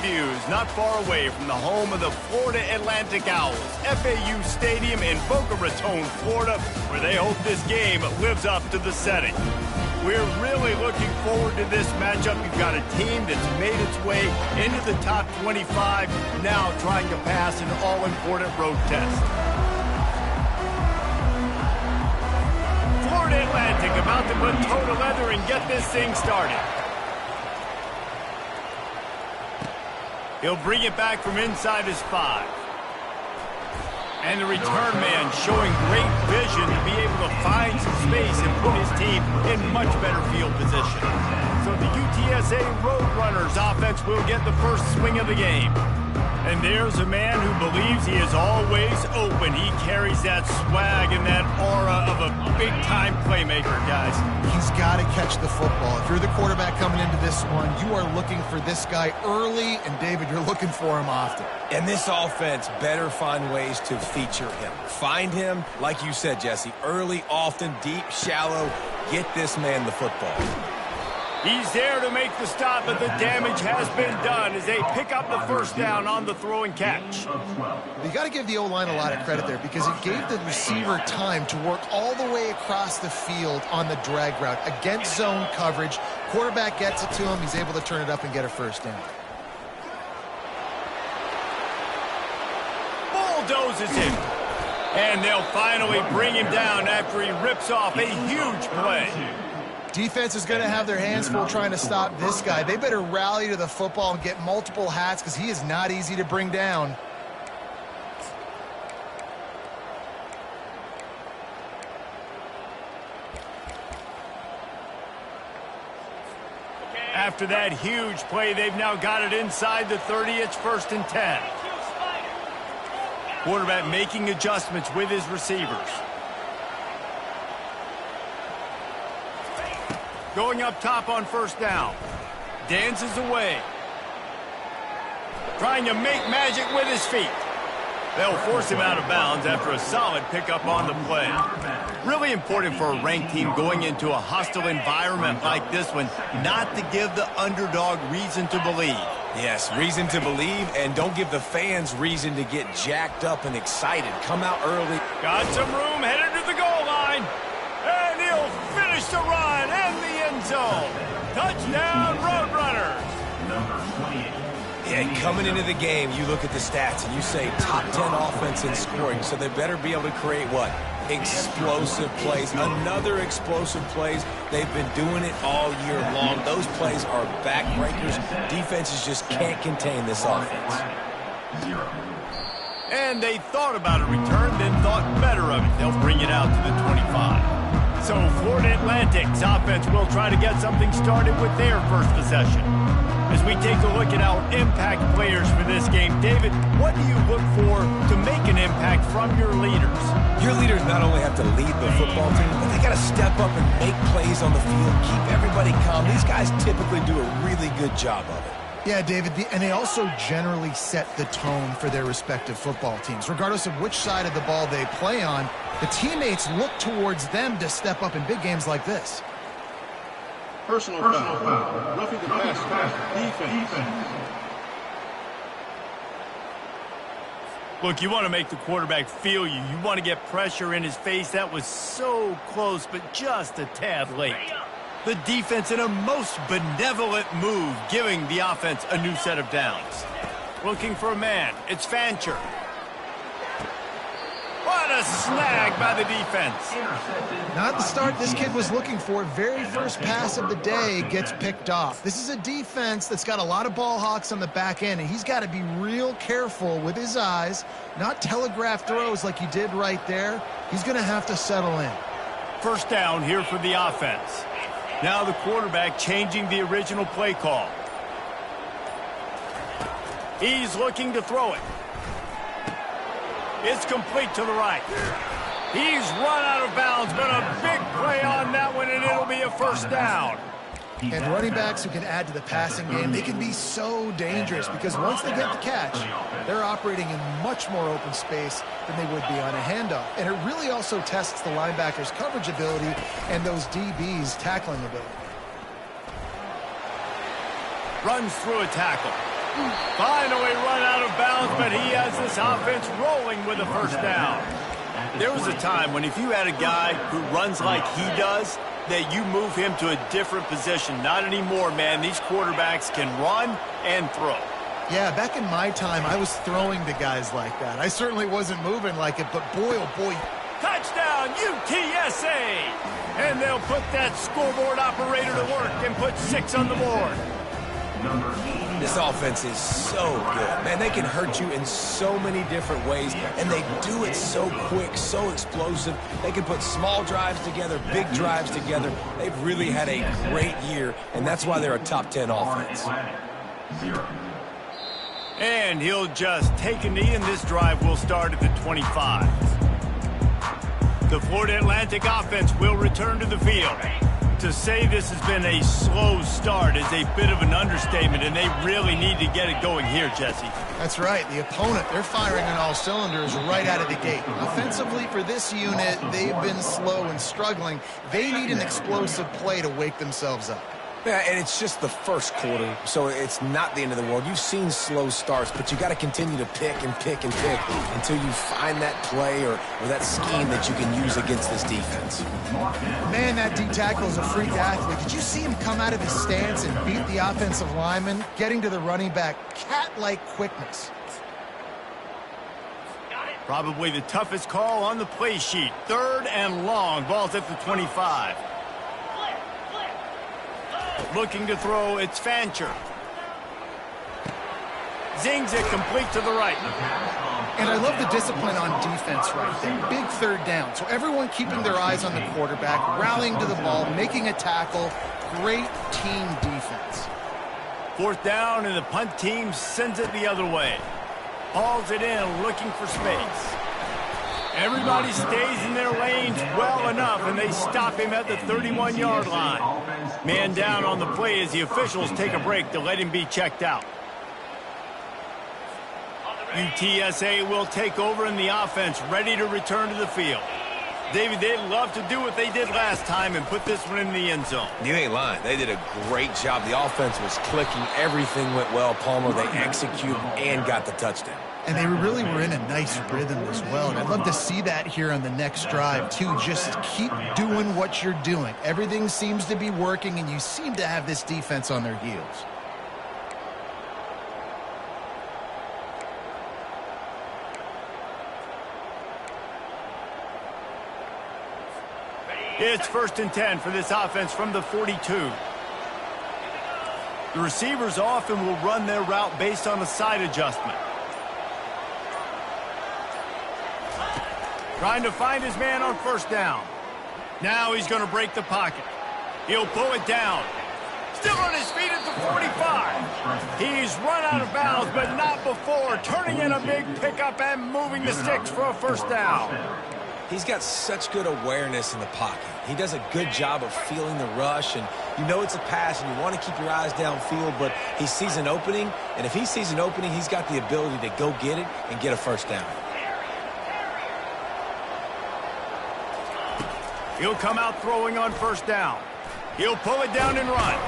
Views not far away from the home of the Florida Atlantic Owls, FAU Stadium in Boca Raton, Florida, where they hope this game lives up to the setting. We're really looking forward to this matchup. You've got a team that's made its way into the top 25, now trying to pass an all-important road test. Florida Atlantic about to put toe to leather and get this thing started. He'll bring it back from inside his 5. And the return man showing great vision to be able to find some space and put his team in much better field position. So the UTSA Roadrunners offense will get the first swing of the game. And there's a man who believes he is always open. He carries that swag and that aura of a big-time playmaker, guys. He's got to catch the football. If you're the quarterback coming into this one, you are looking for this guy early, and David, you're looking for him often. And this offense better find ways to feature him. Find him, like you said, Jesse, early, often, deep, shallow. Get this man the football. He's there to make the stop, but the damage has been done as they pick up the first down on the throw and catch. You got to give the O-line a lot of credit there because it gave the receiver time to work all the way across the field on the drag route against zone coverage. Quarterback gets it to him. He's able to turn it up and get a first down. Bulldozes him. And they'll finally bring him down after he rips off a huge play. Defense is going to have their hands full trying to stop this guy. They better rally to the football and get multiple hats because he is not easy to bring down. After that huge play, they've now got it inside the 30. It's 1st and 10. Quarterback making adjustments with his receivers. Going up top on first down. Dances away. Trying to make magic with his feet. They'll force him out of bounds after a solid pickup on the play. Really important for a ranked team going into a hostile environment like this one, not to give the underdog reason to believe. Yes, reason to believe, and don't give the fans reason to get jacked up and excited. Come out early. Got some room, headed to the goal line. And he'll finish the run in the end zone. Touchdown, Roadrunners. Yeah, coming into the game, you look at the stats and you say top 10 offense in scoring, so they better be able to create what? Explosive plays. Another explosive plays. They've been doing it all year long. Those plays are backbreakers. Defenses just can't contain this offense. And they thought about a return, then thought better of it. They'll bring it out to the 25. So Florida Atlantic's offense will try to get something started with their first possession. As we take a look at our impact players for this game, David, what do you look for to make an impact from your leaders? Your leaders not only have to lead the football team, but they got to step up and make plays on the field, keep everybody calm. These guys typically do a really good job of it. Yeah, David, and they also generally set the tone for their respective football teams. Regardless of which side of the ball they play on, the teammates look towards them to step up in big games like this. Personal foul. Roughing the pass. Defense. Look, you want to make the quarterback feel you. You want to get pressure in his face. That was so close, but just a tad late. The defense in a most benevolent move, giving the offense a new set of downs. Looking for a man. It's Fancher. What a snag by the defense. Not the start this kid was looking for. Very first pass of the day gets picked off. This is a defense that's got a lot of ball hawks on the back end, and he's got to be real careful with his eyes, not telegraph throws like he did right there. He's going to have to settle in. First down here for the offense. Now the quarterback changing the original play call. He's looking to throw it. It's complete to the right. He's run out of bounds, but a big play on that one, and it'll be a first down. And running backs who can add to the passing game, they can be so dangerous because once they get the catch, they're operating in much more open space than they would be on a handoff. And it really also tests the linebackers' coverage ability and those DBs' tackling ability. Runs through a tackle. Finally run out of bounds, but he has this offense rolling with a first down. There was a time when if you had a guy who runs like he does, that you move him to a different position. Not anymore, man. These quarterbacks can run and throw. Yeah, back in my time, I was throwing to guys like that. I certainly wasn't moving like it, but boy, oh boy. Touchdown, UTSA! And they'll put that scoreboard operator to work and put 6 on the board. This offense is so good. Man, they can hurt you in so many different ways, and they do it so quick, so explosive. They can put small drives together, big drives together. They've really had a great year, and that's why they're a top 10 offense. And he'll just take a knee, and this drive will start at the 25. The Florida Atlantic offense will return to the field. To say this has been a slow start is a bit of an understatement, and they really need to get it going here, Jesse. That's right. The opponent, they're firing on all cylinders right out of the gate. Offensively for this unit, they've been slow and struggling. They need an explosive play to wake themselves up. Yeah, and it's just the first quarter, so it's not the end of the world. You've seen slow starts, but you got to continue to pick and pick and pick until you find that play or that scheme that you can use against this defense. Man, that D-tackle is a freak athlete. Did you see him come out of his stance and beat the offensive lineman, getting to the running back? Cat-like quickness. Probably the toughest call on the play sheet. 3rd and long. Ball's at the 25. Looking to throw, it's Fancher. Zings it complete to the right. And I love the discipline on defense right there. Big 3rd down. So everyone keeping their eyes on the quarterback, rallying to the ball, making a tackle. Great team defense. 4th down, and the punt team sends it the other way. Hauls it in, looking for space. Everybody stays in their lanes well enough, and they stop him at the 31-yard line. Man down on the play as the officials take a break to let him be checked out. UTSA will take over in the offense, ready to return to the field. David, they'd love to do what they did last time and put this one in the end zone. You ain't lying. They did a great job. The offense was clicking. Everything went well. Palmer, they executed and got the touchdown. And they really were in a nice rhythm as well. And I'd love to see that here on the next drive, too. Just keep doing what you're doing. Everything seems to be working, and you seem to have this defense on their heels. It's 1st and 10 for this offense from the 42. The receivers often will run their route based on a side adjustment. Trying to find his man on 1st down. Now he's going to break the pocket. He'll pull it down. Still on his feet at the 45. He's run out of bounds, but not before. Turning in a big pickup and moving the sticks for a 1st down. He's got such good awareness in the pocket. He does a good job of feeling the rush, and you know it's a pass, and you want to keep your eyes downfield, but he sees an opening, and if he sees an opening, he's got the ability to go get it and get a 1st down. He'll come out throwing on 1st down. He'll pull it down and run.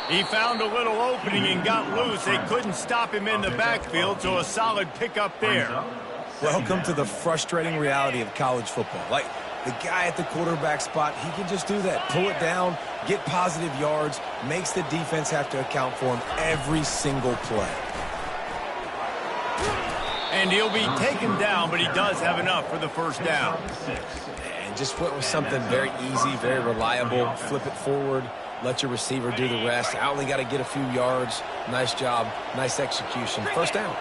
He found a little opening and got loose. They couldn't stop him in the backfield, so a solid pickup there. Welcome to the frustrating reality of college football. Like, the guy at the quarterback spot, he can just do that. Pull it down, get positive yards, makes the defense have to account for him every single play. And he'll be taken down, but he does have enough for the 1st down. And just went with something very easy, very reliable. Flip it forward, let your receiver do the rest. I only got to get a few yards. Nice job, nice execution. 1st down.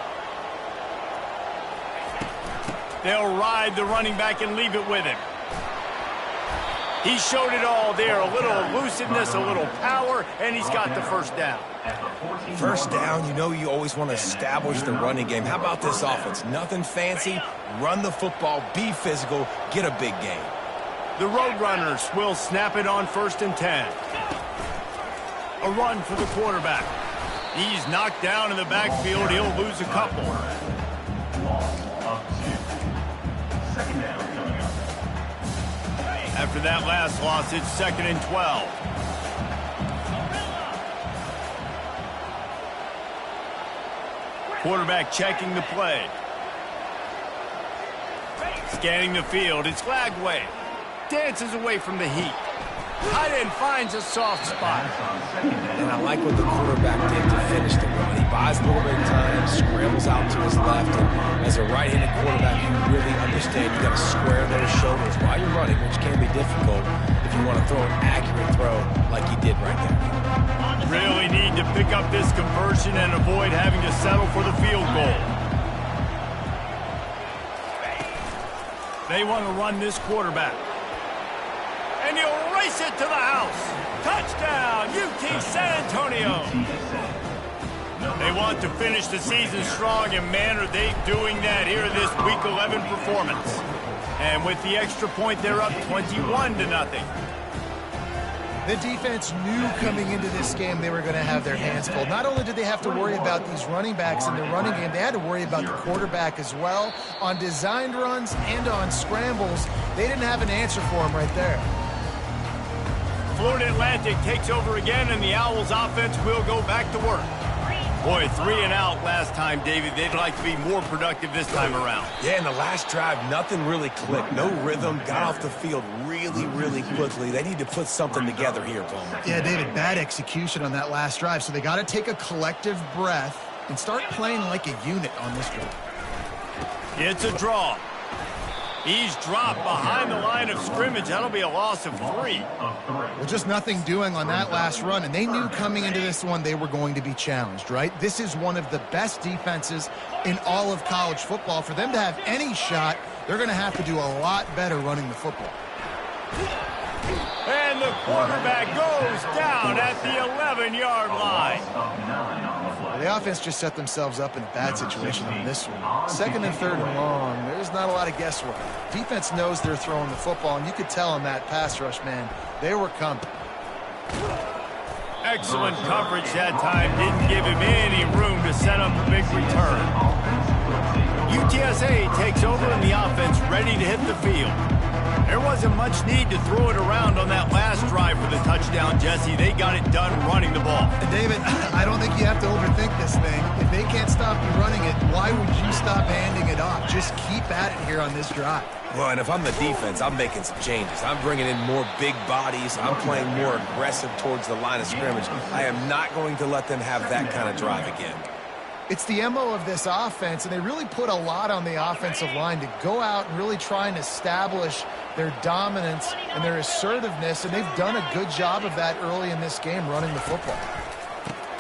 They'll ride the running back and leave it with him. He showed it all there. A little elusiveness, a little power, and he's got the 1st down. 1st down, you know you always want to establish the running game. How about this offense? Nothing fancy. Run the football, be physical, get a big gain. The Roadrunners will snap it on 1st and 10. A run for the quarterback. He's knocked down in the backfield. He'll lose a couple. After that last loss, it's 2nd and 12. Quarterback checking the play. Scanning the field. It's flagged away. Dances away from the heat. Tight end finds a soft spot. And I like what the quarterback did to finish the run. He buys a little bit of time, scrambles out to his left, and as a right-handed quarterback, you really understand you got to square those shoulders while you're running, which can be difficult if you want to throw an accurate throw like he did right there. Really need to pick up this conversion and avoid having to settle for the field goal. They want to run this quarterback. And he'll race it to the house. Touchdown, UT San Antonio. They want to finish the season strong, and man, are they doing that here in this Week 11 performance. And with the extra point, they're up 21-0. The defense knew coming into this game they were going to have their hands full. Not only did they have to worry about these running backs in the running game, they had to worry about the quarterback as well. On designed runs and on scrambles, they didn't have an answer for him right there. Florida Atlantic takes over again, and the Owls offense will go back to work. Boy, 3 and out last time, David. They'd like to be more productive this time around. Yeah, in the last drive, nothing really clicked. No rhythm, got off the field really quickly. They need to put something together here, Coleman. Yeah, David, bad execution on that last drive, so they got to take a collective breath and start playing like a unit on this drive. It's a draw. He's dropped behind the line of scrimmage. That'll be a loss of 3. Well, just nothing doing on that last run, and they knew coming into this one they were going to be challenged, right? This is one of the best defenses in all of college football. For them to have any shot, they're going to have to do a lot better running the football. And the quarterback goes down at the 11-yard line. Well, the offense just set themselves up in a bad situation on this one. 2nd and 3rd and long, there's not a lot of guesswork. Defense knows they're throwing the football, and you could tell on that pass rush, man, they were coming. Excellent coverage that time. Didn't give him any room to set up a big return. UTSA takes over and the offense ready to hit the field. There wasn't much need to throw it around on that last drive for the touchdown, Jesse. They got it done running the ball. David, I don't think you have to overthink this thing. If they can't stop you running it, why would you stop handing it off? Just keep at it here on this drive. Well, and if I'm the defense, I'm making some changes. I'm bringing in more big bodies. I'm playing more aggressive towards the line of scrimmage. I am not going to let them have that kind of drive again. It's the MO of this offense, and they really put a lot on the offensive line to go out and really try and establish their dominance and their assertiveness, and they've done a good job of that early in this game running the football.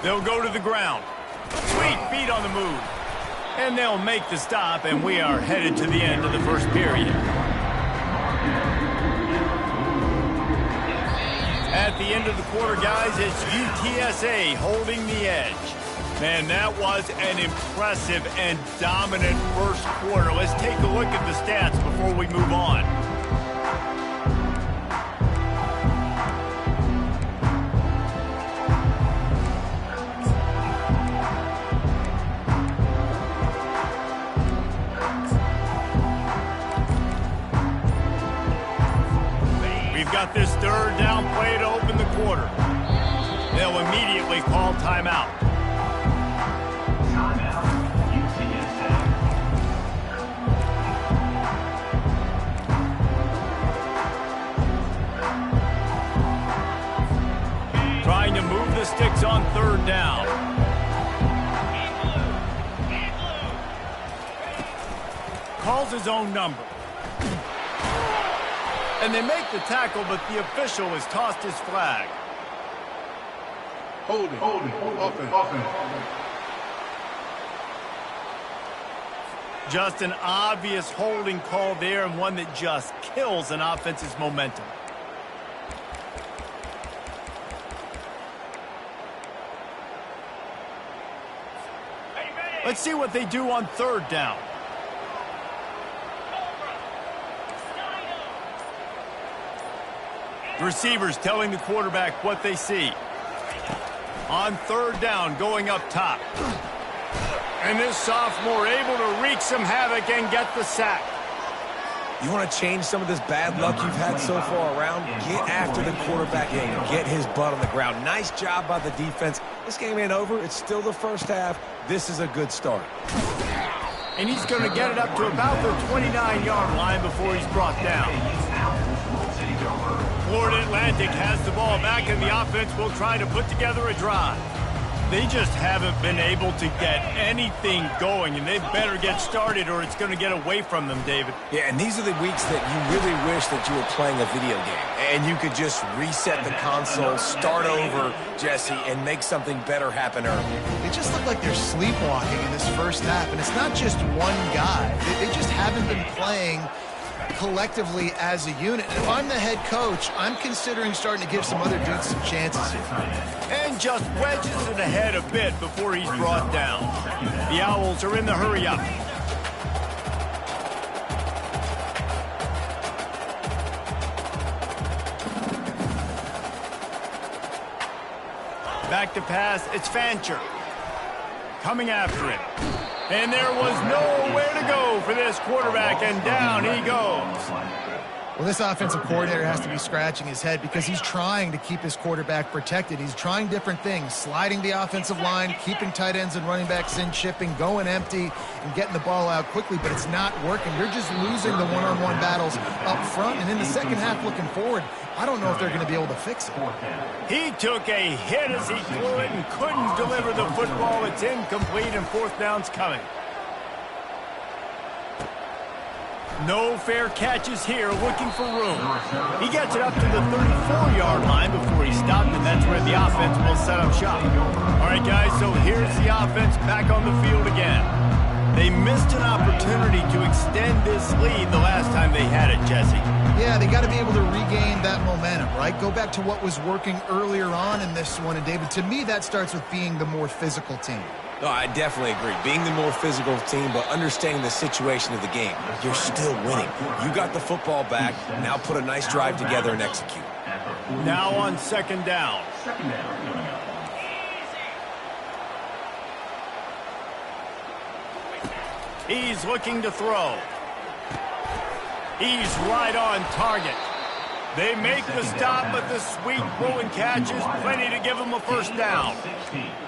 They'll go to the ground. Sweet feet on the move. And they'll make the stop, and we are headed to the end of the first period. At the end of the quarter, guys, it's UTSA holding the edge. Man, that was an impressive and dominant first quarter. Let's take a look at the stats before we move on. We've got this 3rd down play to open the quarter. They'll immediately call timeout. Trying to move the sticks on 3rd down. Calls his own number. And they make the tackle, but the official has tossed his flag. Holding. Offense. Just an obvious holding call there, and one that just kills an offense's momentum. Let's see what they do on 3rd down. Receivers telling the quarterback what they see. On 3rd down, going up top. And this sophomore able to wreak some havoc and get the sack. You want to change some of this bad luck you've had so far around? Get after the quarterback and get his butt on the ground. Nice job by the defense. This game ain't over. It's still the first half. This is a good start. And he's going to get it up to about the 29-yard line before he's brought down. Florida Atlantic has the ball back, and the offense will try to put together a drive. They just haven't been able to get anything going, and they better get started or it's going to get away from them, David. Yeah, and these are the weeks that you really wish that you were playing a video game and you could just reset the console, start over, Jesse, and make something better happen early. They just look like they're sleepwalking in this first half, and it's not just one guy. They just haven't been playing collectively as a unit. If I'm the head coach, I'm considering starting to give some other dudes some chances here. And just wedges it ahead a bit before he's brought down. The Owls are in the hurry-up. Back to pass, it's Fancher. Coming after him. And there was nowhere to go for this quarterback, and down he goes. Well, this offensive coordinator has to be scratching his head because he's trying to keep his quarterback protected. He's trying different things, sliding the offensive line, keeping tight ends and running backs in, chipping, going empty, and getting the ball out quickly, but it's not working. They're just losing the one-on-one battles up front, and in the second half looking forward, I don't know if they're going to be able to fix it. He took a hit as he threw it and couldn't deliver the football. It's incomplete, and fourth down's coming. No fair catches here, looking for room. He gets it up to the 34-yard line before he stopped, and that's where the offense will set up shop. All right, guys, so here's the offense back on the field again. They missed an opportunity to extend this lead the last time they had it, Jesse. Yeah, they got to be able to regain that momentum, right? Go back to what was working earlier on in this one, and David, to me, that starts with being the more physical team. No, I definitely agree. Being the more physical team, but understanding the situation of the game. You're still winning. You got the football back. Now put a nice drive together and execute. Now on second down. He's looking to throw. He's right on target. They make the stop, but the sweet rolling catch is plenty to give him a first down.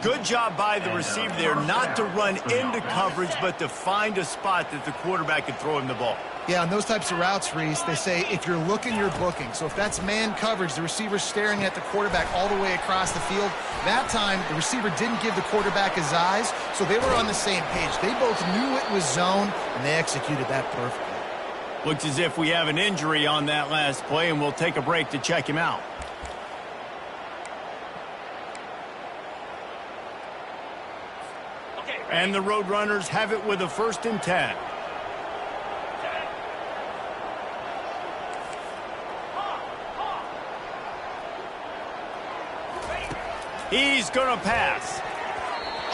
Good job by the receiver there not to run into coverage, but to find a spot that the quarterback can throw him the ball. Yeah, on those types of routes, Reese, they say if you're looking, you're booking. So if that's man coverage, the receiver's staring at the quarterback all the way across the field. That time, the receiver didn't give the quarterback his eyes, so they were on the same page. They both knew it was zone, and they executed that perfectly. Looks as if we have an injury on that last play, and we'll take a break to check him out. And the Roadrunners have it with a 1st and 10. He's going to pass.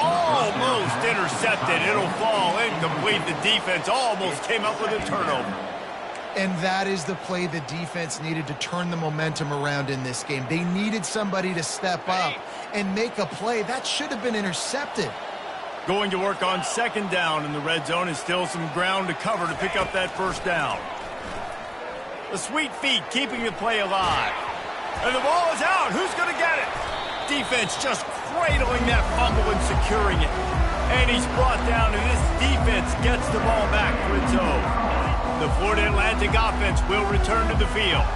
Almost intercepted. It'll fall incomplete. The defense almost came up with a turnover. And that is the play the defense needed to turn the momentum around in this game. They needed somebody to step up and make a play. That should have been intercepted. Going to work on second down in the red zone, and still some ground to cover to pick up that first down. The sweet feet keeping the play alive. And the ball is out. Who's going to get it? Defense just cradling that fumble and securing it. And he's brought down, and this defense gets the ball back for its own. The Florida Atlantic offense will return to the field.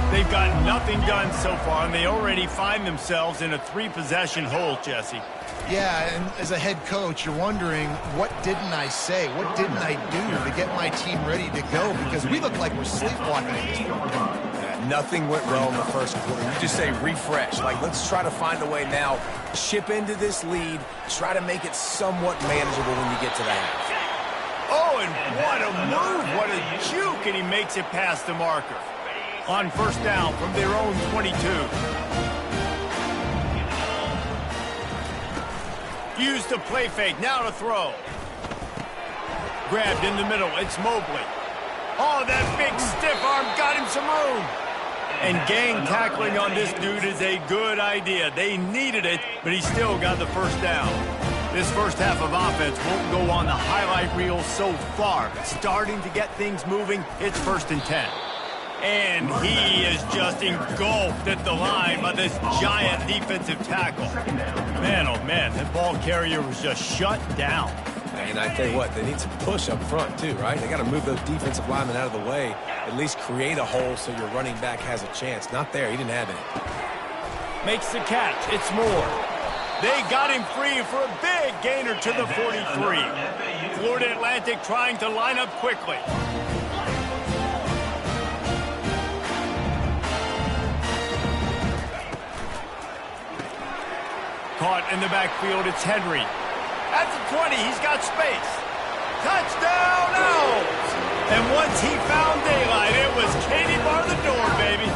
They've got nothing done so far, and they already find themselves in a 3-possession hole, Jesse. Yeah, and as a head coach, you're wondering, what didn't I say? What didn't I do to get my team ready to go? Because we look like we're sleepwalking at this point. Nothing went well in the first quarter. You just say refresh. Like, let's try to find a way now. Chip into this lead. Try to make it somewhat manageable when you get to the half. Oh, and what a move. What a juke, and he makes it past the marker. On first down from their own 22. Used the play fake. Now to throw. Grabbed in the middle. It's Mobley. Oh, that big stiff arm got him some room. And gang tackling on this dude is a good idea. They needed it, but he still got the first down. This first half of offense won't go on the highlight reel so far, but starting to get things moving, it's 1st and 10. And he is just engulfed at the line by this giant defensive tackle. Man, oh man, that ball carrier was just shut down. And I tell you what, they need some push up front too, right? They got to move those defensive linemen out of the way, at least create a hole so your running back has a chance. Not there, he didn't have any. Makes the catch, it's Moore. They got him free for a big gainer to the 43. Florida Atlantic trying to line up quickly. Caught in the backfield, it's Henry. At the 20, he's got space. Touchdown, Owls! And once he found daylight, it was Katie bar the door, baby.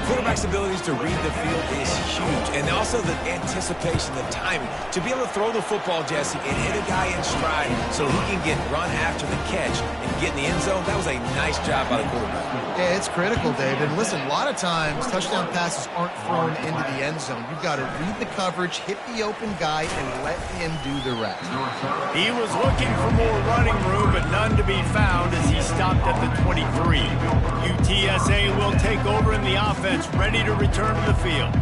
Quarterback's abilities to read the field is huge, and also the anticipation, the timing. To be able to throw the football, Jesse, and hit a guy in stride so he can get run after the catch and get in the end zone, that was a nice job by the quarterback. Yeah, it's critical, David. And listen, a lot of times touchdown passes aren't thrown into the end zone. You've got to read the coverage, hit the open guy, and let him do the rest. He was looking for more running room, but none to be found as he stopped at the 23. UTSA will take over in the offense, ready to return to the field.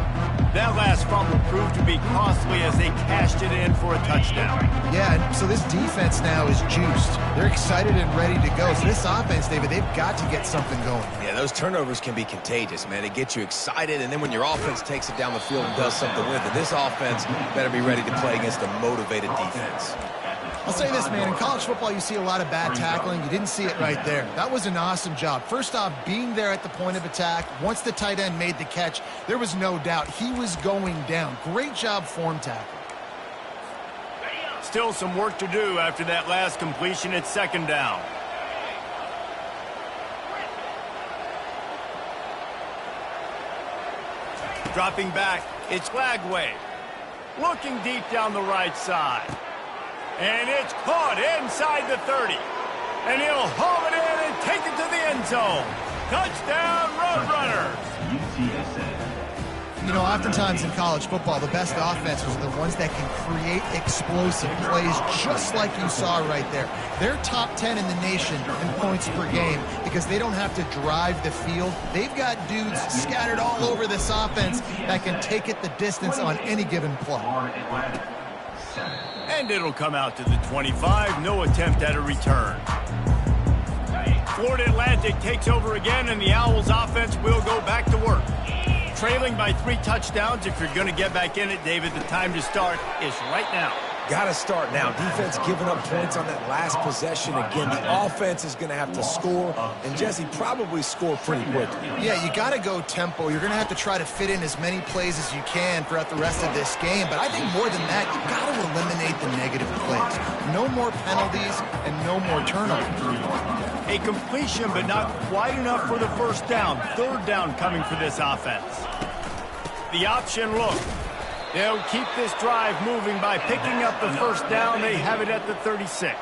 That last fumble proved to be costly as they cashed it in for a touchdown. Yeah, and so this defense now is juiced. They're excited and ready to go. So this offense, David, they've got to get something going. Yeah, those turnovers can be contagious, man. They get you excited, and then when your offense takes it down the field and does something with it, this offense better be ready to play against a motivated defense. I'll say this, man. In college football, you see a lot of bad tackling. You didn't see it right there. That was an awesome job. First off, being there at the point of attack. Once the tight end made the catch, there was no doubt he was going down. Great job form tackle. Still some work to do after that last completion at 2nd down. Dropping back, it's Lagway. Looking deep down the right side. And it's caught inside the 30. And he'll haul it in and take it to the end zone. Touchdown, Roadrunners! You know, oftentimes in college football, the best offenses are the ones that can create explosive plays just like you saw right there. They're top 10 in the nation in points per game because they don't have to drive the field. They've got dudes scattered all over this offense that can take it the distance on any given play. And it'll come out to the 25. No attempt at a return. Florida Atlantic takes over again, and the Owls offense will go back to work. Trailing by 3 touchdowns. If you're going to get back in it, David, the time to start is right now. Got to start now. Defense giving up points on that last possession. Again, the offense is going to have to score, and Jesse probably score pretty quickly. Yeah, you got to go tempo. You're going to have to try to fit in as many plays as you can throughout the rest of this game. But I think more than that, you got to eliminate the negative plays. No more penalties and no more turnovers. A completion, but not quite enough for the first down. 3rd down coming for this offense. The option look. They'll keep this drive moving by picking up the first down. They have it at the 36.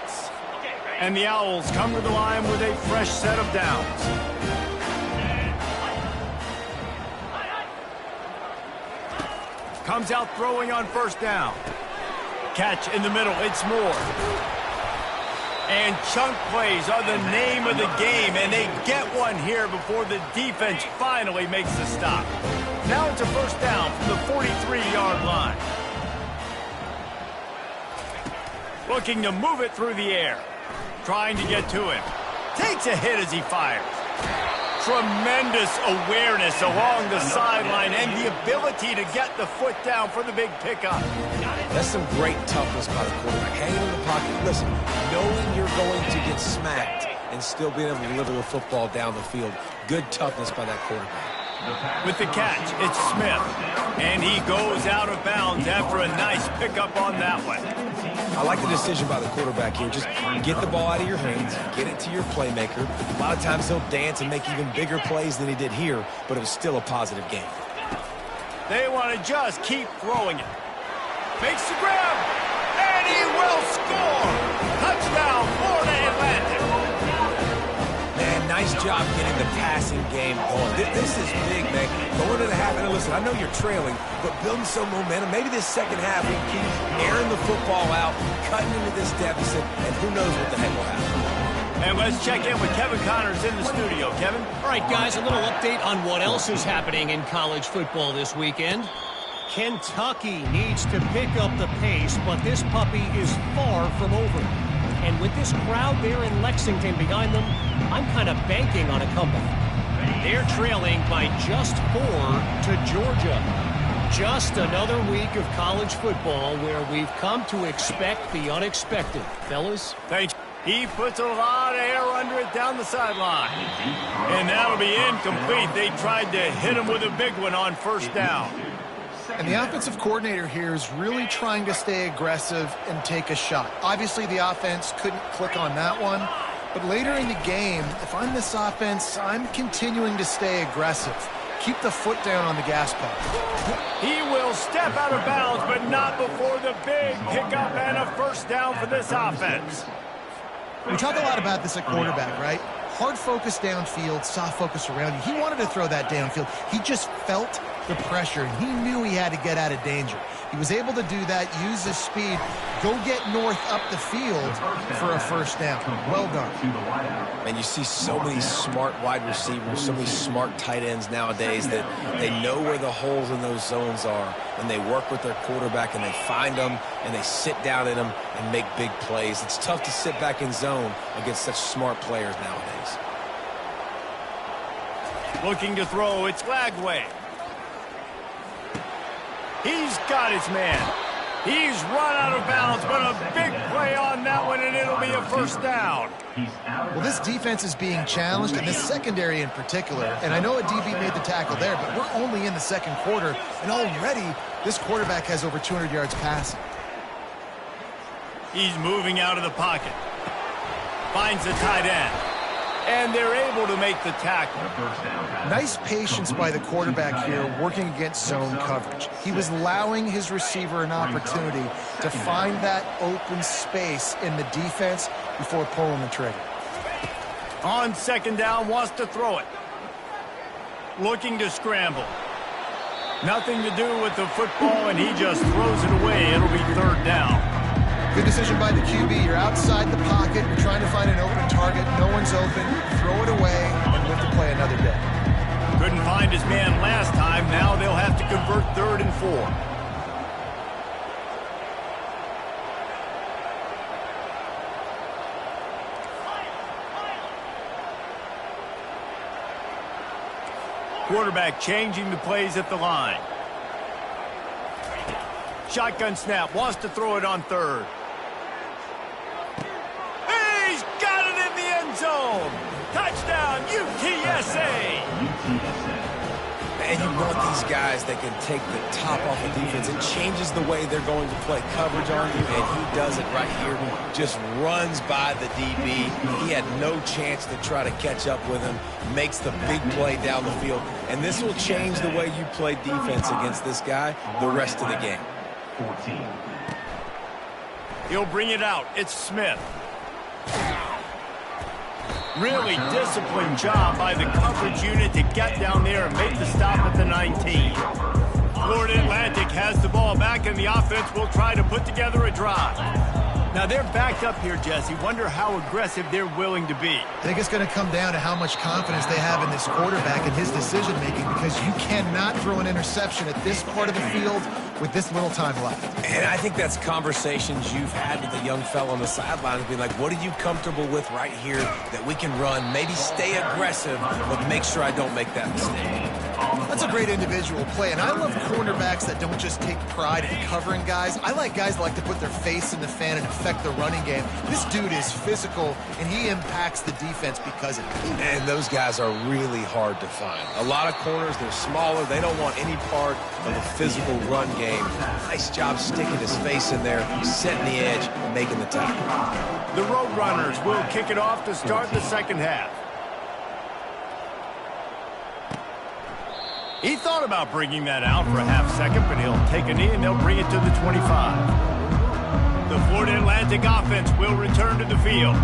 And the Owls come to the line with a fresh set of downs. Comes out throwing on 1st down. Catch in the middle. It's Moore. And chunk plays are the name of the game, and they get one here before the defense finally makes the stop. Now it's a 1st down from the 43-yard line. Looking to move it through the air. Trying to get to him. Takes a hit as he fires. Tremendous awareness along the sideline and the ability to get the foot down for the big pickup. That's some great toughness by the quarterback. Hanging in the pocket. Listen, knowing you're going to get smacked and still being able to deliver the football down the field. Good toughness by that quarterback. With the catch, it's Smith. And he goes out of bounds after a nice pickup on that one. I like the decision by the quarterback here. Just get the ball out of your hands, get it to your playmaker. A lot of times he'll dance and make even bigger plays than he did here, but it was still a positive game. They want to just keep throwing it. Makes the grab, and he will score. Touchdown, Florida Atlantic. Man, nice job getting the passing game going. This is big, man. Going to the half, and listen, I know you're trailing, but building some momentum. Maybe this second half we keep airing the football out, cutting into this deficit, and who knows what the heck will happen. And let's check in with Kevin Connors in the studio. Kevin? All right, guys, a little update on what else is happening in college football this weekend. Kentucky needs to pick up the pace, but this puppy is far from over. And with this crowd there in Lexington behind them, I'm kind of banking on a comeback. They're trailing by just 4 to Georgia. Just another week of college football where we've come to expect the unexpected. Fellas? Thanks. He puts a lot of air under it down the sideline. And that'll be incomplete. They tried to hit him with a big one on first down. And the offensive coordinator here is really trying to stay aggressive and take a shot. Obviously, the offense couldn't click on that one. But later in the game, if I'm this offense, I'm continuing to stay aggressive. Keep the foot down on the gas pedal. He will step out of bounds, but not before the big pickup and a first down for this offense. We talk a lot about this at quarterback, right? Hard focus downfield, soft focus around you. He wanted to throw that downfield. He just felt the pressure, and he knew he had to get out of danger. He was able to do that, use his speed, go get north up the field for a first down. Well done. And you see so many smart wide receivers, so many smart tight ends nowadays that they know where the holes in those zones are, and they work with their quarterback, and they find them, and they sit down in them and make big plays. It's tough to sit back in zone against such smart players nowadays. Looking to throw, it's Lagway. He's got his man. He's run out of bounds, but a big play on that one, and it'll be a first down. Well, this defense is being challenged, and this secondary in particular. And I know a DB made the tackle there, but we're only in the second quarter, and already this quarterback has over 200 yards passing. He's moving out of the pocket. Finds the tight end. And they're able to make the tackle. Nice patience by the quarterback here working against zone coverage. He was allowing his receiver an opportunity to find that open space in the defense before pulling the trigger. On second down, wants to throw it. Looking to scramble. Nothing to do with the football, and he just throws it away. It'll be third down. Good decision by the QB. You're outside the pocket. You're trying to find an open target. No one's open. Throw it away and live to play another day. Couldn't find his man last time. Now they'll have to convert 3rd and 4. Quarterback changing the plays at the line. Shotgun snap. Wants to throw it on 3rd. He's got it in the end zone. Touchdown, UTSA. And you want these guys that can take the top off of defense. It changes the way they're going to play coverage on you, and he does it right here. Just runs by the DB. He had no chance to try to catch up with him. Makes the big play down the field. And this will change the way you play defense against this guy the rest of the game. 14. He'll bring it out. It's Smith. Really disciplined job by the coverage unit to get down there and make the stop at the 19. Florida Atlantic has the ball back, and the offense will try to put together a drive. Now they're backed up here, Jesse. Wonder how aggressive they're willing to be. I think it's going to come down to how much confidence they have in this quarterback and his decision-making, because you cannot throw an interception at this part of the field with this little time left. And I think that's conversations you've had with the young fellow on the sidelines, being like, what are you comfortable with right here that we can run? Maybe stay aggressive, but make sure I don't make that mistake. That's a great individual play, and I love cornerbacks that don't just take pride in covering guys. I like guys that like to put their face in the fan and affect the running game. This dude is physical, and he impacts the defense because of it. And those guys are really hard to find. A lot of corners, they're smaller. They don't want any part of the physical run game. Nice job sticking his face in there, setting the edge, and making the tackle. The Roadrunners will kick it off to start the second half. He thought about bringing that out for a half second, but he'll take a knee and they'll bring it to the 25. The Florida Atlantic offense will return to the field.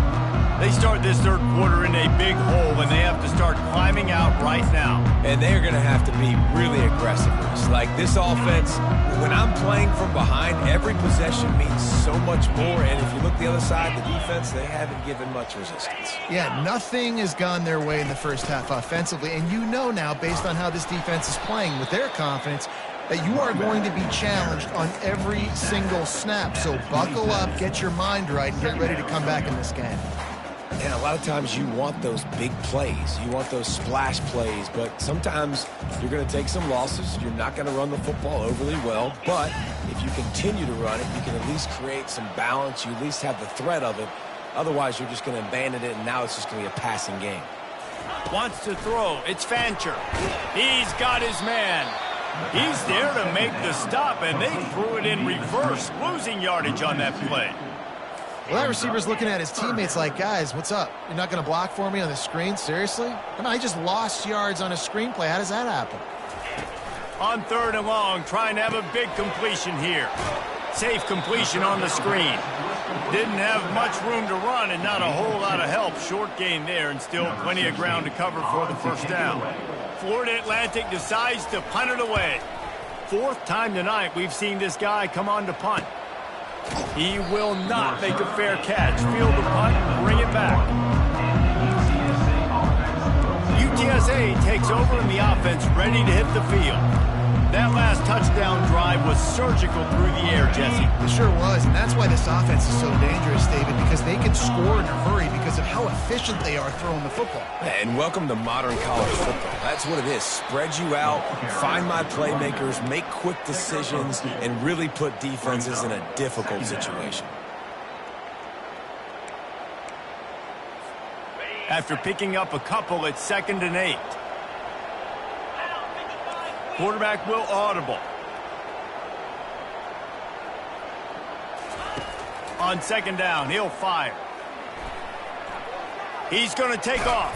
They start this third quarter in a big hole, and they have to start climbing out right now. And they're going to have to be really aggressive with this. Like this offense, when I'm playing from behind, every possession means so much more. And if you look the other side, the defense, they haven't given much resistance. Yeah, nothing has gone their way in the first half offensively. And you know now, based on how this defense is playing with their confidence, that you are going to be challenged on every single snap. So buckle up, get your mind right, and get ready to come back in this game. And a lot of times you want those big plays. You want those splash plays, but sometimes you're going to take some losses. You're not going to run the football overly well, but if you continue to run it, you can at least create some balance. You at least have the threat of it. Otherwise, you're just going to abandon it, and now it's just going to be a passing game. Wants to throw. It's Fancher. He's got his man. He's there to make the stop, and they threw it in reverse, losing yardage on that play. Well, that receiver's looking at his teammates like, guys, what's up? You're not going to block for me on the screen? Seriously? Come on, I just lost yards on a screenplay. How does that happen? On 3rd and long, trying to have a big completion here. Safe completion on the screen. Didn't have much room to run and not a whole lot of help. Short gain there and still plenty of ground to cover for the first down. Florida Atlantic decides to punt it away. 4th time tonight we've seen this guy come on to punt. He will not make a fair catch. Field the punt, bring it back. UTSA takes over in the offense, ready to hit the field. That last touchdown drive was surgical through the air, Jesse. It sure was, and that's why this offense is so dangerous, David, because they can score in a hurry because of how efficient they are throwing the football. And welcome to modern college football. That's what it is. Spread you out, find my playmakers, make quick decisions, and really put defenses in a difficult situation. After picking up a couple, it's 2nd and 8. Quarterback will audible. On 2nd down, he'll fire. He's going to take off.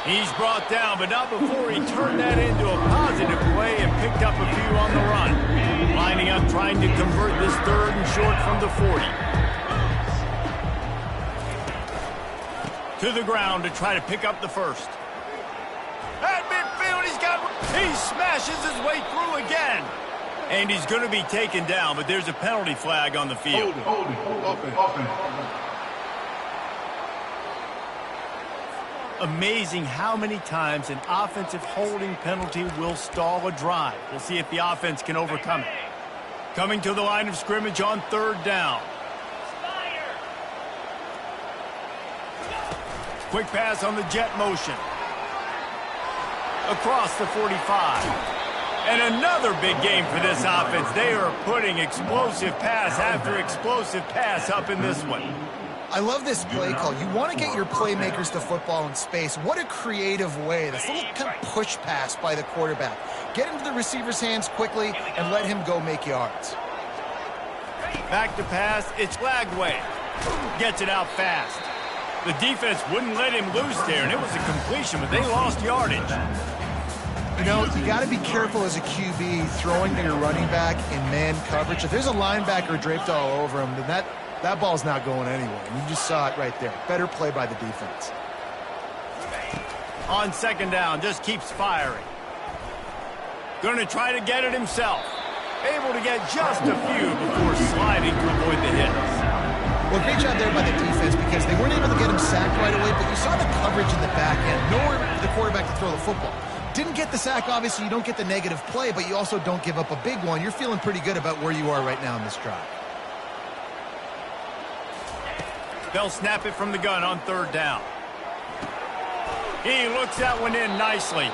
He's brought down, but not before he turned that into a positive play and picked up a few on the run. Lining up, trying to convert this 3rd and short from the 40. To the ground to try to pick up the first. At midfield, he smashes his way through again. And he's going to be taken down, but there's a penalty flag on the field. Offense. Amazing how many times an offensive holding penalty will stall a drive. We'll see if the offense can overcome it. Coming to the line of scrimmage on 3rd down. Quick pass on the jet motion. Across the 45. And another big game for this offense. They are putting explosive pass after explosive pass up in this one. I love this play call. You want to get your playmakers to football in space. What a creative way. This little kind of push pass by the quarterback. Get into the receiver's hands quickly and let him go make yards. Back to pass. It's Lagway. Gets it out fast. The defense wouldn't let him loose there, and it was a completion, but they lost yardage. You know, you got to be careful as a QB throwing to your running back in man coverage. If there's a linebacker draped all over him, then that ball's not going anywhere. You just saw it right there. Better play by the defense. On 2nd down, just keeps firing. Going to try to get it himself. Able to get just a few before sliding to avoid the hits. Well, great job there by the defense because they weren't able to get him sacked right away, but you saw the coverage in the back end. Nowhere for the quarterback to throw the football. Didn't get the sack, obviously. You don't get the negative play, but you also don't give up a big one. You're feeling pretty good about where you are right now in this drive. They'll snap it from the gun on 3rd down. He looks that one in nicely.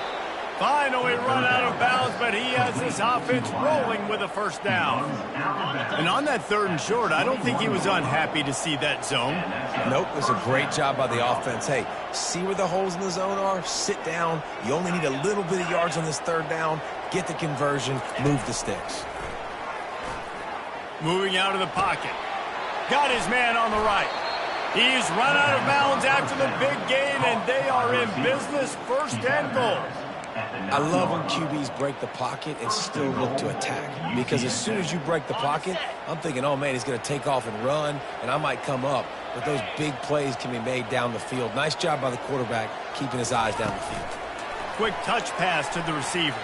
Finally run out of bounds, but he has this offense rolling with a 1st down. And on that 3rd and short, I don't think he was unhappy to see that zone. Nope, it was a great job by the offense. Hey, see where the holes in the zone are? Sit down. You only need a little bit of yards on this 3rd down. Get the conversion. Move the sticks. Moving out of the pocket. Got his man on the right. He's run out of bounds after the big gain, and they are in business. 1st and goal. I love when QBs break the pocket and still look to attack. Because as soon as you break the pocket, I'm thinking, oh, man, he's going to take off and run, and I might come up. But those big plays can be made down the field. Nice job by the quarterback keeping his eyes down the field. Quick touch pass to the receiver.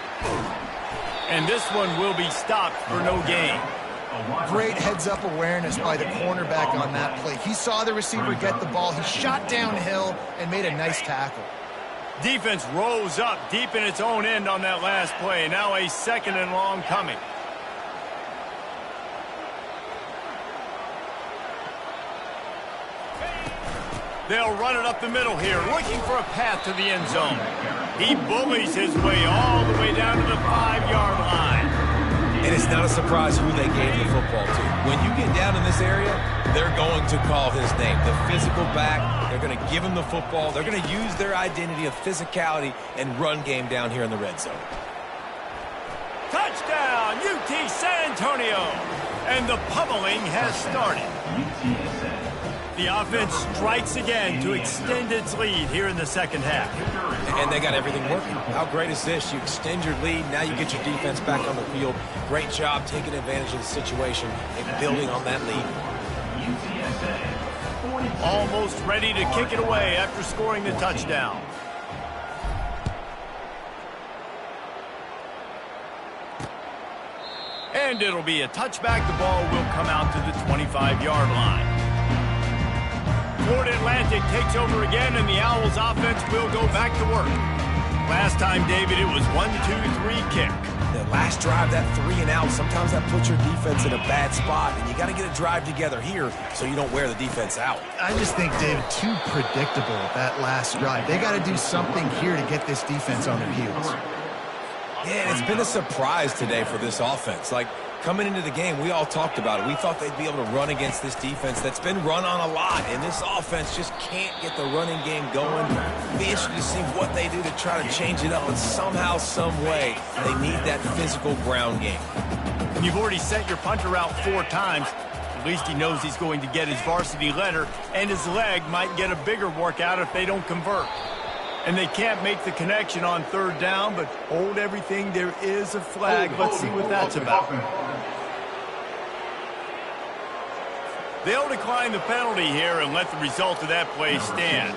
And this one will be stopped for no gain. Great heads-up awareness by the cornerback on that play. He saw the receiver get the ball. He shot downhill and made a nice tackle. Defense rose up deep in its own end on that last play. Now a 2nd and long coming. They'll run it up the middle here, looking for a path to the end zone. He bullies his way all the way down to the 5-yard line. And it's not a surprise who they gave the football to. When you get down in this area, they're going to call his name. The physical back, they're going to give him the football. They're going to use their identity of physicality and run game down here in the red zone. Touchdown, UT San Antonio. And the pummeling has started. The offense strikes again to extend its lead here in the second half. And they got everything working. How great is this? You extend your lead, now you get your defense back on the field. Great job taking advantage of the situation and building on that lead. Almost ready to kick it away after scoring the touchdown. And it'll be a touchback. The ball will come out to the 25-yard line. Florida Atlantic takes over again, and the Owls offense will go back to work. Last time, David, it was 1-2-3 kick. The last drive, that 3 and out, sometimes that puts your defense in a bad spot, and you got to get a drive together here so you don't wear the defense out. I just think, David, too predictable that last drive. They got to do something here to get this defense on their heels. Yeah, it's been a surprise today for this offense. Like, coming into the game, we all talked about it. We thought they'd be able to run against this defense that's been run on a lot, and this offense just can't get the running game going. Be interested to see what they do to try to change it up, but somehow, some way, they need that physical ground game. You've already sent your punter out 4 times. At least he knows he's going to get his varsity letter, and his leg might get a bigger workout if they don't convert. And they can't make the connection on 3rd down, but hold everything. There is a flag. Let's see what that's about. They'll decline the penalty here and let the result of that play stand.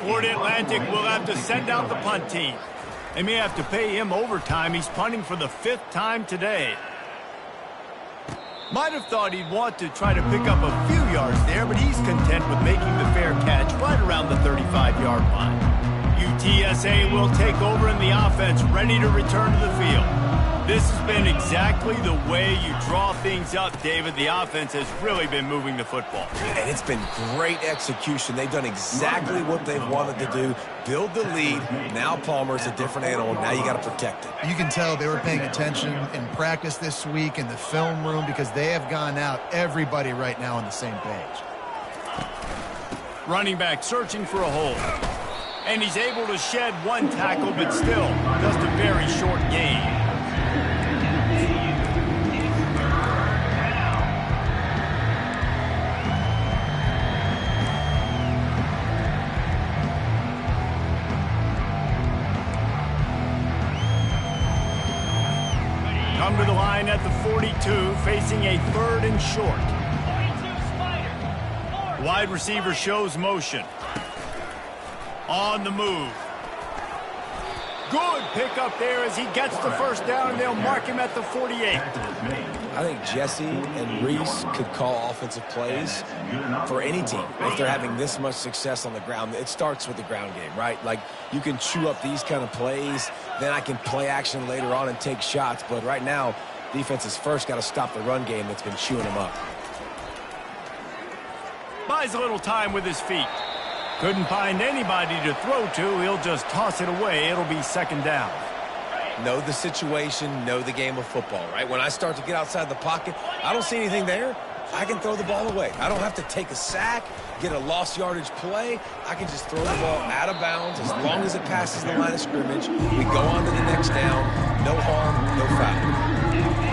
Florida Atlantic will have to send out the punt team. They may have to pay him overtime. He's punting for the 5th time today. Might have thought he'd want to try to pick up a few yards there, but he's content with making the fair catch right around the 35-yard line. UTSA will take over in the offense, ready to return to the field. This has been exactly the way you draw things up, David. The offense has really been moving the football. And it's been great execution. They've done exactly what they've wanted to do. Build the lead. Now Palmer's a different animal. Now you got to protect it. You can tell they were paying attention in practice this week in the film room because they have gone out, everybody right now on the same page. Running back searching for a hole. And he's able to shed 1 tackle, but still just a very short gain. Come to the line at the 42, facing a 3rd and short. Wide receiver shows motion. On the move. Good pickup there as he gets the 1st down, and they'll mark him at the 48. I think Jesse and Reese could call offensive plays for any team if they're having this much success on the ground. It starts with the ground game, right? Like, you can chew up these kind of plays, then I can play action later on and take shots. But right now, defense has first got to stop the run game that's been chewing them up. Buys a little time with his feet. Couldn't find anybody to throw to. He'll just toss it away. It'll be 2nd down. Know the situation, know the game of football, right? When I start to get outside the pocket, I don't see anything there. I can throw the ball away. I don't have to take a sack, get a lost yardage play. I can just throw the ball out of bounds as long as it passes the line of scrimmage. We go on to the next down. No harm, no foul.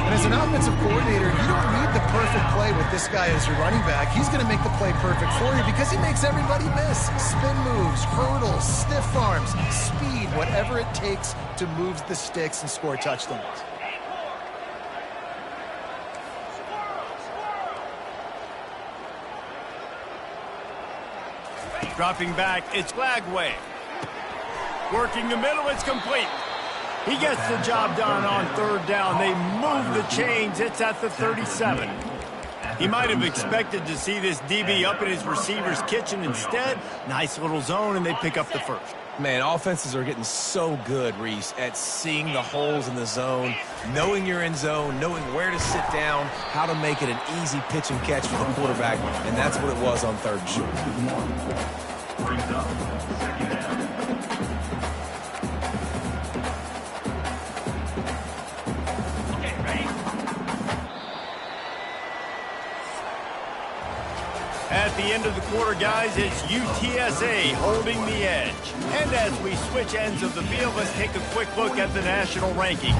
And as an offensive coordinator, you don't need the perfect play with this guy as your running back. He's going to make the play perfect for you because he makes everybody miss. Spin moves, hurdles, stiff arms, speed, whatever it takes to move the sticks and score touchdowns. Dropping back, it's Lagway. Working the middle, it's complete. He gets the job done on third down. They move the chains. It's at the 37. He might have expected to see this DB up in his receiver's kitchen. Instead, nice little zone, and they pick up the first. Man, offenses are getting so good, Reese, at seeing the holes in the zone, knowing you're in zone, knowing where to sit down, how to make it an easy pitch and catch for the quarterback, and that's what it was on third and short. At the end of the quarter, guys, it's UTSA holding the edge. And as we switch ends of the field, let's take a quick look at the national rankings.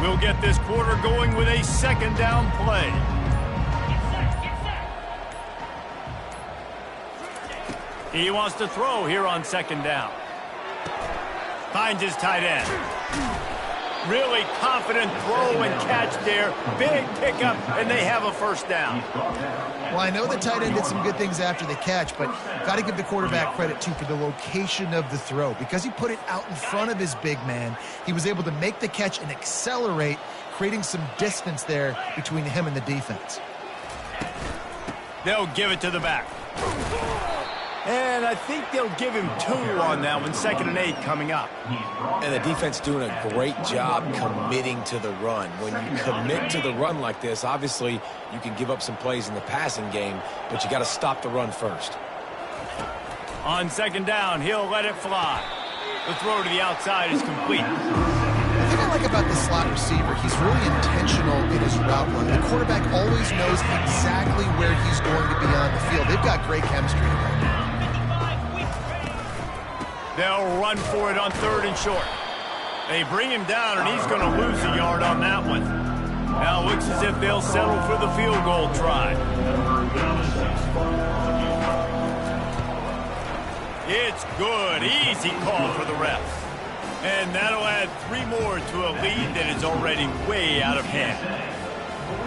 We'll get this quarter going with a second down play. He wants to throw here on second down. Finds his tight end. Really confident throw and catch there. Big pickup, and they have a first down. Well, I know the tight end did some good things after the catch, but got to give the quarterback credit, too, for the location of the throw. Because he put it out in front of his big man, he was able to make the catch and accelerate, creating some distance there between him and the defense. They'll give it to the back. And I think they'll give him 2 on that one. 2nd and 8 coming up. And the defense doing a great job committing to the run. When you commit to the run like this, obviously you can give up some plays in the passing game, but you got to stop the run first. On second down, he'll let it fly. The throw to the outside is complete. The thing I like about the slot receiver, he's really intentional in his route run. The quarterback always knows exactly where he's going to be on the field. They've got great chemistry together. They'll run for it on 3rd and short. They bring him down, and he's going to lose a yard on that one. Now it looks as if they'll settle for the field goal try. It's good. Easy call for the refs. And that'll add 3 more to a lead that is already way out of hand.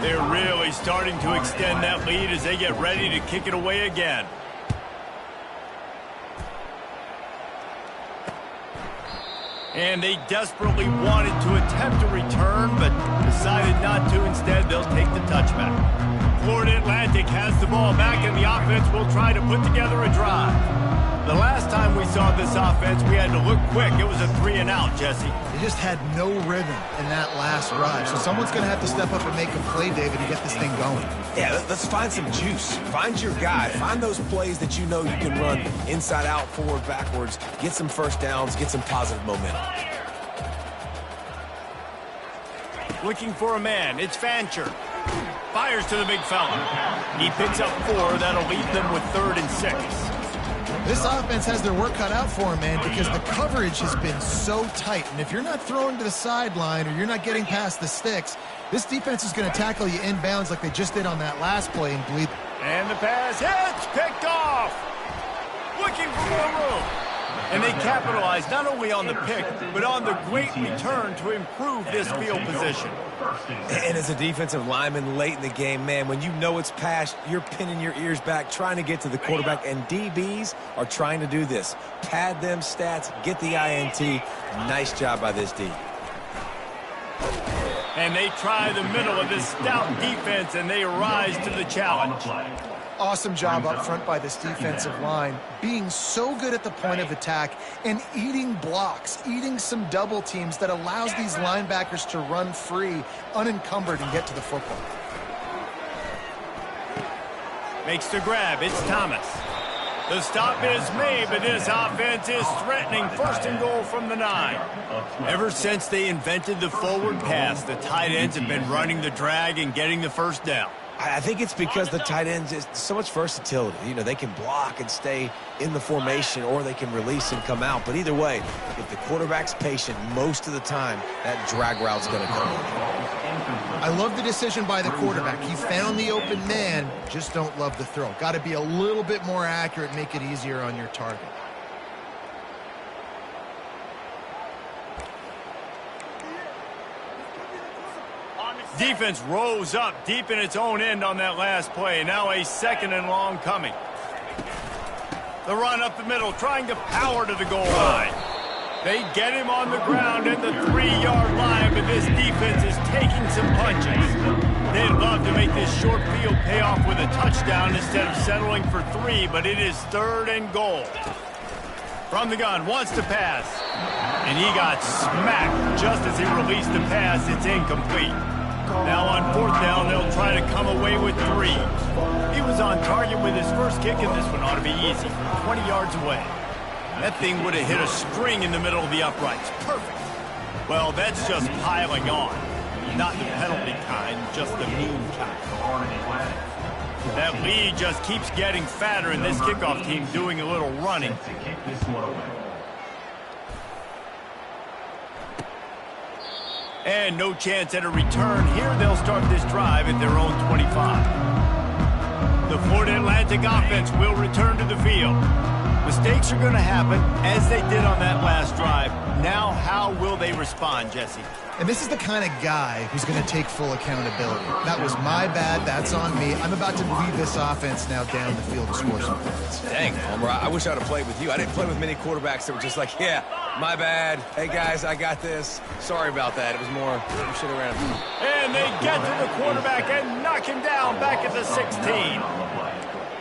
They're really starting to extend that lead as they get ready to kick it away again. And they desperately wanted to attempt a return, but decided not to. Instead, they'll take the touchback. Florida Atlantic has the ball back, and the offense will try to put together a drive. The last time we saw this offense, we had to look quick. It was a 3-and-out, Jesse. They just had no rhythm in that last drive. So someone's going to have to step up and make a play, David, and get this thing going. Yeah, let's find some juice. Find your guy. Find those plays that you know you can run inside out, forward, backwards. Get some first downs. Get some positive momentum. Looking for a man. It's Fancher. Fires to the big fella. He picks up 4. That'll leave them with 3rd and 6. This offense has their work cut out for him, man, because the coverage has been so tight. And if you're not throwing to the sideline or you're not getting past the sticks, this defense is going to tackle you inbounds like they just did on that last play and bleed. And the pass hits, picked off. Looking for more room. And they capitalize not only on the pick, but on the great return to improve this field position. And as a defensive lineman late in the game, man, when you know it's passed, you're pinning your ears back, trying to get to the quarterback, and DBs are trying to do this. Pad them stats, get the INT. Nice job by this D. And they try the middle of this stout defense, and they rise to the challenge. Awesome job up front by this defensive line, being so good at the point of attack and eating blocks, eating some double teams that allows these linebackers to run free, unencumbered, and get to the football. Makes the grab. It's Thomas. The stop is made, but this offense is threatening 1st and goal from the 9. Ever since they invented the forward pass, the tight ends have been running the drag and getting the first down. I think it's because the tight ends is so much versatility. You know, they can block and stay in the formation, or they can release and come out. But either way, if the quarterback's patient most of the time, that drag route's going to come in. I love the decision by the quarterback. He found the open man, just don't love the throw. Got to be a little bit more accurate, make it easier on your target. Defense rose up deep in its own end on that last play. Now a 2nd and long coming. The run up the middle, trying to power to the goal line. They get him on the ground at the 3-yard line, but this defense is taking some punches. They'd love to make this short field pay off with a touchdown instead of settling for 3, but it is 3rd and goal. From the gun, wants to pass. And he got smacked just as he released the pass. It's incomplete. Now on 4th down, they'll try to come away with 3. He was on target with his first kick, and this one ought to be easy. 20 yards away. That thing would have hit a string in the middle of the uprights. Perfect. Well, that's just piling on. Not the penalty kind, just the mean kind. That lead just keeps getting fatter, and this kickoff team doing a little running. And no chance at a return here. They'll start this drive at their own 25. The Florida Atlantic offense will return to the field. Mistakes are going to happen, as they did on that last drive. Now, how will they respond, Jesse? And this is the kind of guy who's going to take full accountability. That was my bad. That's on me. I'm about to lead this offense now down the field to score some points. Dang, Homer, I wish I would have played with you. I didn't play with many quarterbacks that were just like, yeah, my bad. Hey, guys, I got this. Sorry about that. It was more shit around. And they get to the quarterback and knock him down back at the 16.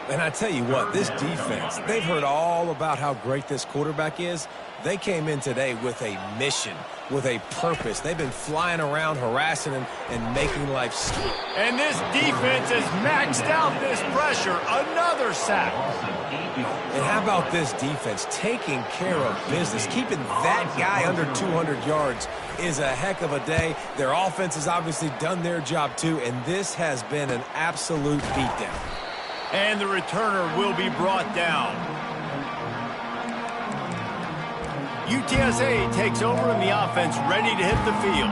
And I tell you what, this defense, they've heard all about how great this quarterback is. They came in today with a mission, with a purpose. They've been flying around, harassing him, and making life sweet. And this defense has maxed out this pressure. Another sack. And how about this defense taking care of business? Keeping that guy under 200 yards is a heck of a day. Their offense has obviously done their job too, and this has been an absolute beatdown. And the returner will be brought down. UTSA takes over and the offense ready to hit the field.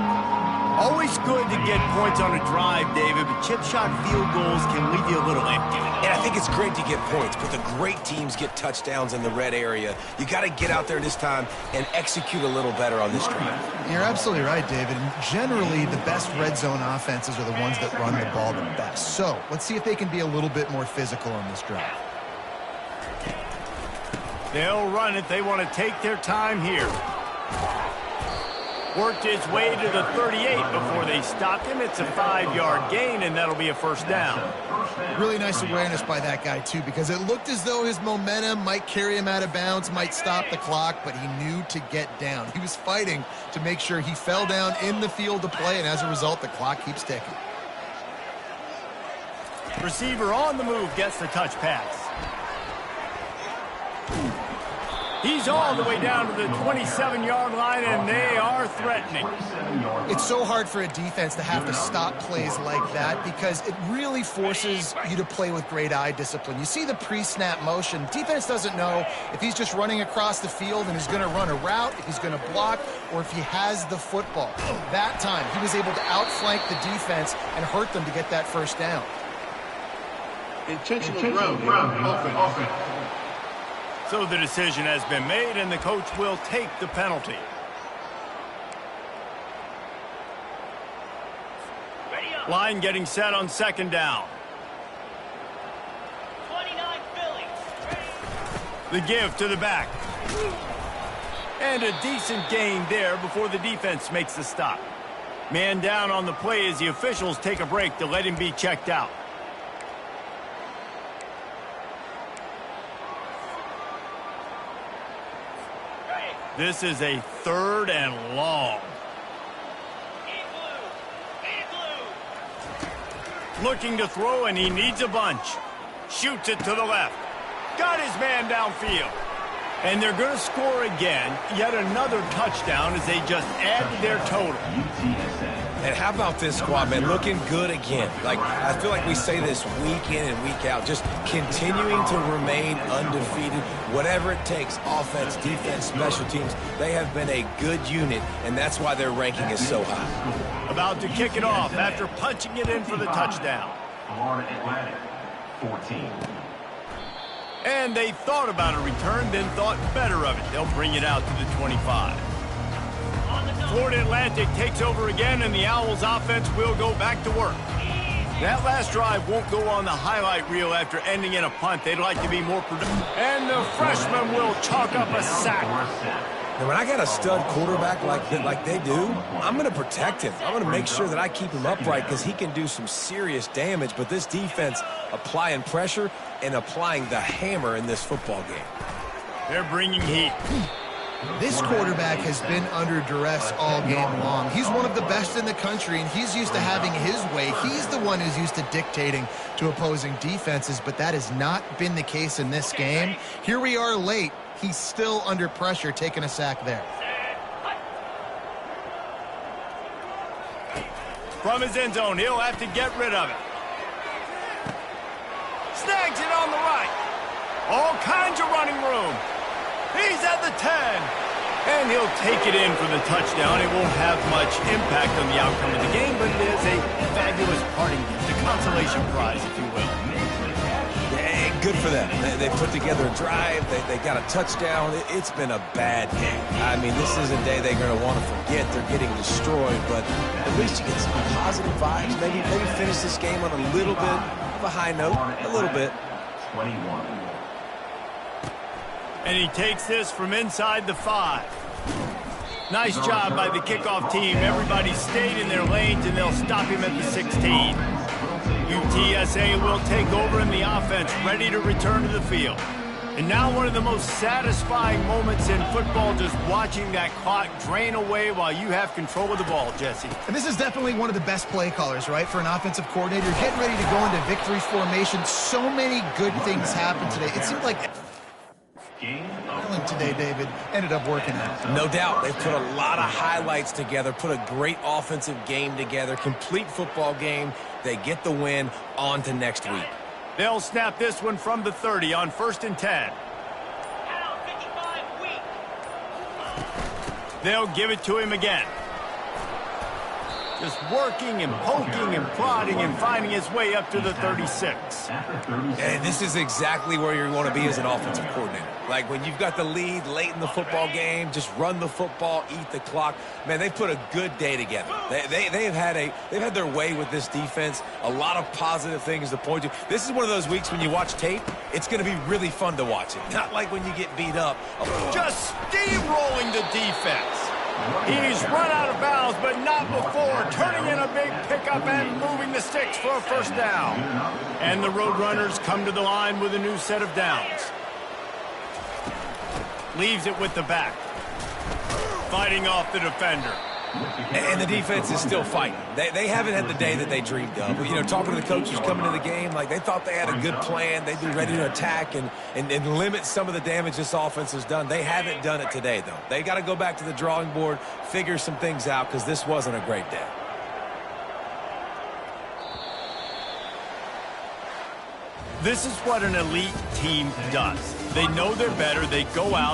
Always good to get points on a drive, David, but chip shot field goals can leave you a little empty. And I think it's great to get points, but the great teams get touchdowns in the red area. You got to get out there this time and execute a little better on this drive. You're absolutely right, David. Generally, the best red zone offenses are the ones that run the ball the best. So let's see if they can be a little bit more physical on this drive. They'll run it. They want to take their time here. Worked his way to the 38 before they stopped him. It's a 5-yard gain, and that'll be a first down. Really nice awareness by that guy, too, because it looked as though his momentum might carry him out of bounds, might stop the clock, but he knew to get down. He was fighting to make sure he fell down in the field to play, and as a result, the clock keeps ticking. Receiver on the move gets the touch pass. He's all the way down to the 27-yard line, and they are threatening. It's so hard for a defense to have to stop plays like that because it really forces you to play with great eye discipline. You see the pre-snap motion. Defense doesn't know if he's just running across the field and he's going to run a route, if he's going to block, or if he has the football. That time, he was able to outflank the defense and hurt them to get that first down. Intentional ground, offense. So the decision has been made, and the coach will take the penalty. Line getting set on 2nd down. 29 Phillies. The give to the back. And a decent gain there before the defense makes the stop. Man down on the play as the officials take a break to let him be checked out. This is a 3rd and long. Looking to throw, and he needs a bunch. Shoots it to the left. Got his man downfield. And they're going to score again, yet another touchdown as they just add to their total. And how about this squad, man? Looking good again. Like, I feel like we say this week in and week out, just continuing to remain undefeated. Whatever it takes, offense, defense, special teams, they have been a good unit, and that's why their ranking is so high. About to kick it off after punching it in for the touchdown. Florida Atlantic, 14. And they thought about a return, then thought better of it. They'll bring it out to the 25. Florida Atlantic takes over again, and the Owls offense will go back to work. That last drive won't go on the highlight reel after ending in a punt. They'd like to be more productive. And the freshman will chalk up a sack. And when I got a stud quarterback like they do, I'm going to protect him. I'm going to make sure that I keep him upright because he can do some serious damage. But this defense applying pressure and applying the hammer in this football game. They're bringing heat. This quarterback has been under duress all game long. He's one of the best in the country, and he's used to having his way. He's the one who's used to dictating to opposing defenses, but that has not been the case in this game. Here we are late. He's still under pressure, taking a sack there. From his end zone, he'll have to get rid of it. Snags it on the right. All kinds of running room. He's at the 10. And he'll take it in for the touchdown. It won't have much impact on the outcome of the game, but it is a fabulous parting gift, a consolation prize, if you will. Yeah, good for them. They put together a drive. They got a touchdown. It's been a bad day. I mean, this is a day they're going to want to forget. They're getting destroyed, but at least you get some positive vibes. Maybe finish this game on a little bit of a high note, a little bit. 21. And he takes this from inside the 5. Nice job by the kickoff team. Everybody stayed in their lanes, and they'll stop him at the 16. UTSA will take over in the offense, ready to return to the field. And now one of the most satisfying moments in football, just watching that clock drain away while you have control of the ball, Jesse. And this is definitely one of the best play callers, right, for an offensive coordinator. Getting ready to go into victory formation. So many good things happened today. It seemed like today, David, ended up working out. No doubt. They've put a lot of highlights together, put a great offensive game together, complete football game. They get the win. On to next week. They'll snap this one from the 30 on 1st and 10. They'll give it to him again. Just working and poking and prodding and finding his way up to the 36. And this is exactly where you want to be as an offensive coordinator. Like when you've got the lead late in the football game, just run the football, eat the clock. Man, they've put a good day together. They've had their way with this defense. A lot of positive things to point to. This is one of those weeks when you watch tape, it's going to be really fun to watch it. Not like when you get beat up. Just steamrolling the defense. He's run out of bounds, but not before turning in a big pickup and moving the sticks for a first down. And the Roadrunners come to the line with a new set of downs. Leaves it with the back. Fighting off the defender. And the defense is still fighting. They haven't had the day that they dreamed of. You know, talking to the coaches coming to the game, like they thought they had a good plan. They'd be ready to attack and limit some of the damage this offense has done. They haven't done it today, though. They got to go back to the drawing board, figure some things out, because this wasn't a great day. This is what an elite team does. They know they're better. They go out.